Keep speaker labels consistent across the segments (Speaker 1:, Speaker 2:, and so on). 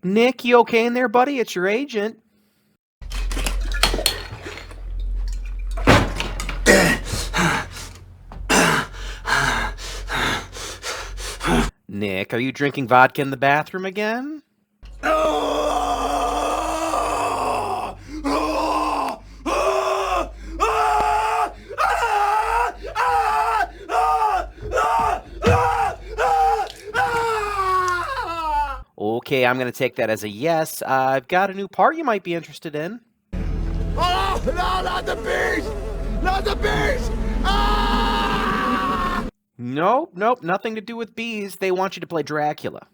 Speaker 1: Nick, you okay in there, buddy? It's your agent. Nick, are you drinking vodka in the bathroom again? Okay, I'm going to take that as a yes. I've got a new part you might be interested in.
Speaker 2: Oh, no, not the beast! Not the beast! Ah!
Speaker 1: Nope, nothing to do with bees. They want you to play Dracula.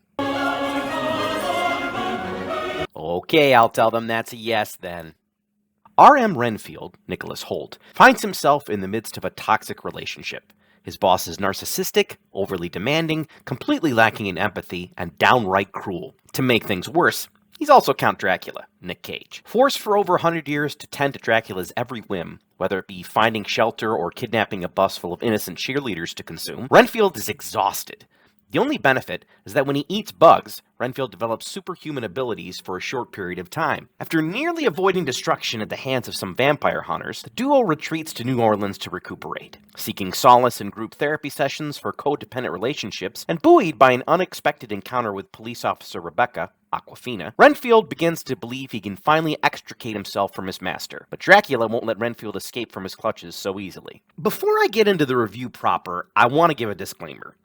Speaker 1: Okay, I'll tell them that's a yes then. R.M. Renfield, Nicholas Hoult, finds himself in the midst of a toxic relationship. His boss is narcissistic, overly demanding, completely lacking in empathy, and downright cruel. To make things worse, he's also Count Dracula, Nic Cage. Forced for over 100 years to tend to Dracula's every whim, whether it be finding shelter or kidnapping a bus full of innocent cheerleaders to consume, Renfield is exhausted. The only benefit is that when he eats bugs, Renfield develops superhuman abilities for a short period of time. After nearly avoiding destruction at the hands of some vampire hunters, the duo retreats to New Orleans to recuperate, seeking solace in group therapy sessions for codependent relationships, and buoyed by an unexpected encounter with police officer Rebecca, Awkwafina, Renfield begins to believe he can finally extricate himself from his master, but Dracula won't let Renfield escape from his clutches so easily. Before I get into the review proper, I want to give a disclaimer.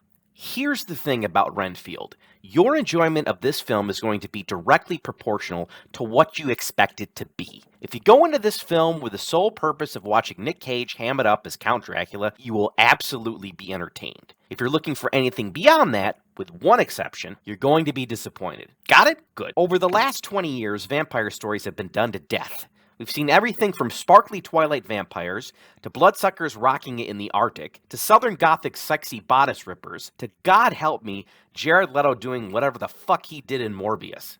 Speaker 1: Here's the thing about Renfield. Your enjoyment of this film is going to be directly proportional to what you expect it to be. If you go into this film with the sole purpose of watching Nic Cage ham it up as Count Dracula, you will absolutely be entertained. If you're looking for anything beyond that, with one exception, you're going to be disappointed. Got it? Good. Over the last 20 years, vampire stories have been done to death. We've seen everything from sparkly Twilight vampires, to bloodsuckers rocking it in the Arctic, to Southern Gothic sexy bodice rippers, to, God help me, Jared Leto doing whatever the fuck he did in Morbius.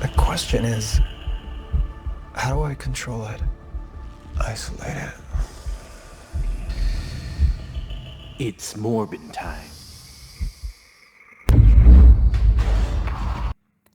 Speaker 3: The question is, how do I control it? Isolate it?
Speaker 4: It's Morbin time.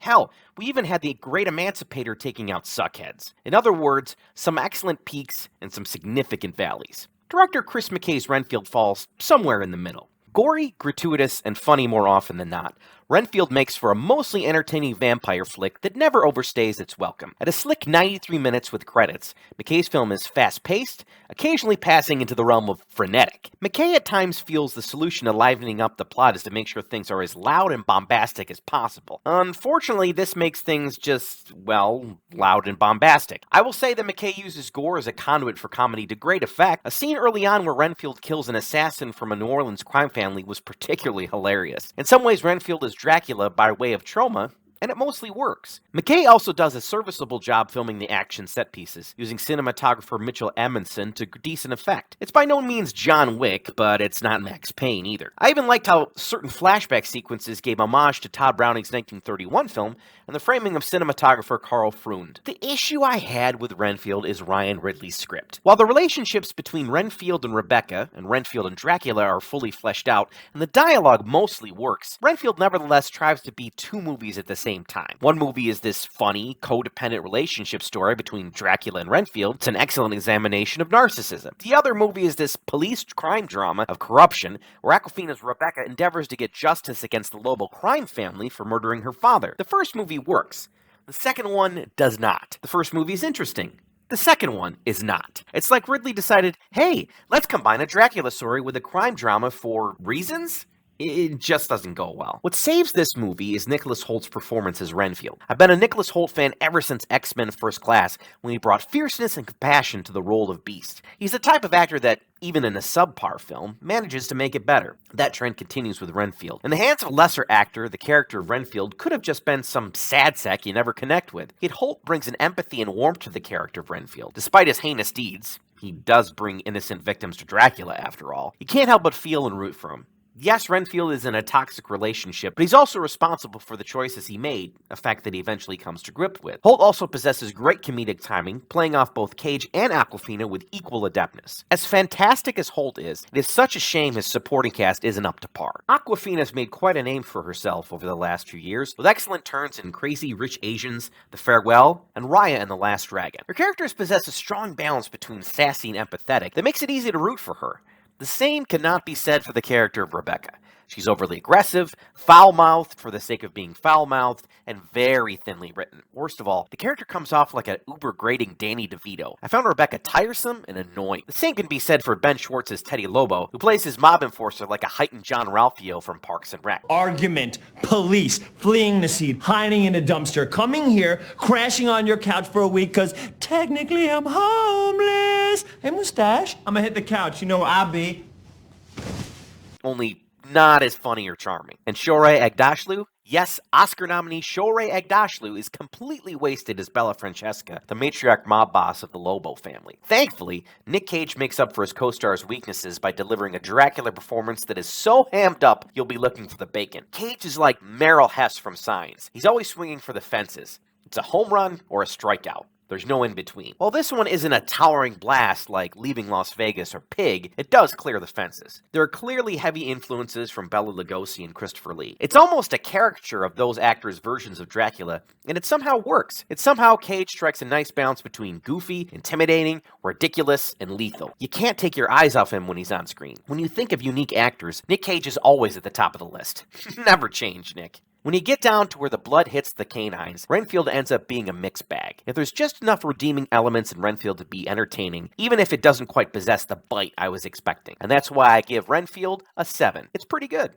Speaker 1: Hell, we even had the Great Emancipator taking out suckheads. In other words, some excellent peaks and some significant valleys. Director Chris McKay's Renfield falls somewhere in the middle. Gory, gratuitous, and funny more often than not, Renfield makes for a mostly entertaining vampire flick that never overstays its welcome. At a slick 93 minutes with credits, McKay's film is fast-paced, occasionally passing into the realm of frenetic. McKay at times feels the solution to livening up the plot is to make sure things are as loud and bombastic as possible. Unfortunately, this makes things just, well, loud and bombastic. I will say that McKay uses gore as a conduit for comedy to great effect. A scene early on where Renfield kills an assassin from a New Orleans crime family was particularly hilarious. In some ways, Renfield is Dracula by way of trauma, and it mostly works. McKay also does a serviceable job filming the action set pieces, using cinematographer Mitchell Amundsen to decent effect. It's by no means John Wick, but it's not Max Payne either. I even liked how certain flashback sequences gave homage to Todd Browning's 1931 film and the framing of cinematographer Carl Freund. The issue I had with Renfield is Ryan Ridley's script. While the relationships between Renfield and Rebecca and Renfield and Dracula are fully fleshed out, and the dialogue mostly works, Renfield nevertheless tries to be two movies at the same time. One movie is this funny, codependent relationship story between Dracula and Renfield. It's an excellent examination of narcissism. The other movie is this police crime drama of corruption, where Awkwafina's Rebecca endeavors to get justice against the Lobo crime family for murdering her father. The first movie works. The second one does not. The first movie is interesting. The second one is not. It's like Ridley decided, hey, let's combine a Dracula story with a crime drama for reasons? It just doesn't go well. What saves this movie is Nicholas Hoult's performance as Renfield. I've been a Nicholas Hoult fan ever since X-Men First Class, when he brought fierceness and compassion to the role of Beast. He's the type of actor that, even in a subpar film, manages to make it better. That trend continues with Renfield. In the hands of a lesser actor, the character of Renfield could have just been some sad sack you never connect with. Yet Hoult brings an empathy and warmth to the character of Renfield. Despite his heinous deeds, he does bring innocent victims to Dracula after all. You can't help but feel and root for him. Yes, Renfield is in a toxic relationship, but he's also responsible for the choices he made, a fact that he eventually comes to grips with. Hoult also possesses great comedic timing, playing off both Cage and Awkwafina with equal adeptness. As fantastic as Hoult is, it is such a shame his supporting cast isn't up to par. Awkwafina has made quite a name for herself over the last few years, with excellent turns in Crazy Rich Asians, The Farewell, and Raya and the Last Dragon. Her characters possess a strong balance between sassy and empathetic that makes it easy to root for her. The same cannot be said for the character of Rebecca. She's overly aggressive, foul-mouthed for the sake of being foul-mouthed, and very thinly written. Worst of all, the character comes off like an uber-grating Danny DeVito. I found Rebecca tiresome and annoying. The same can be said for Ben Schwartz's Teddy Lobo, who plays his mob enforcer like a heightened John Ralphio from Parks and Rec.
Speaker 5: Argument, police, fleeing the scene, hiding in a dumpster, coming here, crashing on your couch for a week because technically I'm homeless. Hey, Mustache, I'm gonna hit the couch. You know where I'll be.
Speaker 1: Only not as funny or charming. And Shohreh Aghdashloo? Yes, Oscar nominee Shohreh Aghdashloo is completely wasted as Bella Francesca, the matriarch mob boss of the Lobo family. Thankfully, Nic Cage makes up for his co-star's weaknesses by delivering a Dracula performance that is so hammed up you'll be looking for the bacon. Cage is like Merrill Hess from Signs. He's always swinging for the fences. It's a home run or a strikeout. There's no in between. While this one isn't a towering blast like Leaving Las Vegas or Pig, it does clear the fences. There are clearly heavy influences from Bela Lugosi and Christopher Lee. It's almost a caricature of those actors' versions of Dracula, and it somehow works. Cage strikes a nice balance between goofy, intimidating, ridiculous, and lethal. You can't take your eyes off him when he's on screen. When you think of unique actors, Nic Cage is always at the top of the list. Never change, Nick. When you get down to where the blood hits the canines, Renfield ends up being a mixed bag. If there's just enough redeeming elements in Renfield to be entertaining, even if it doesn't quite possess the bite I was expecting. And that's why I give Renfield a 7. It's pretty good.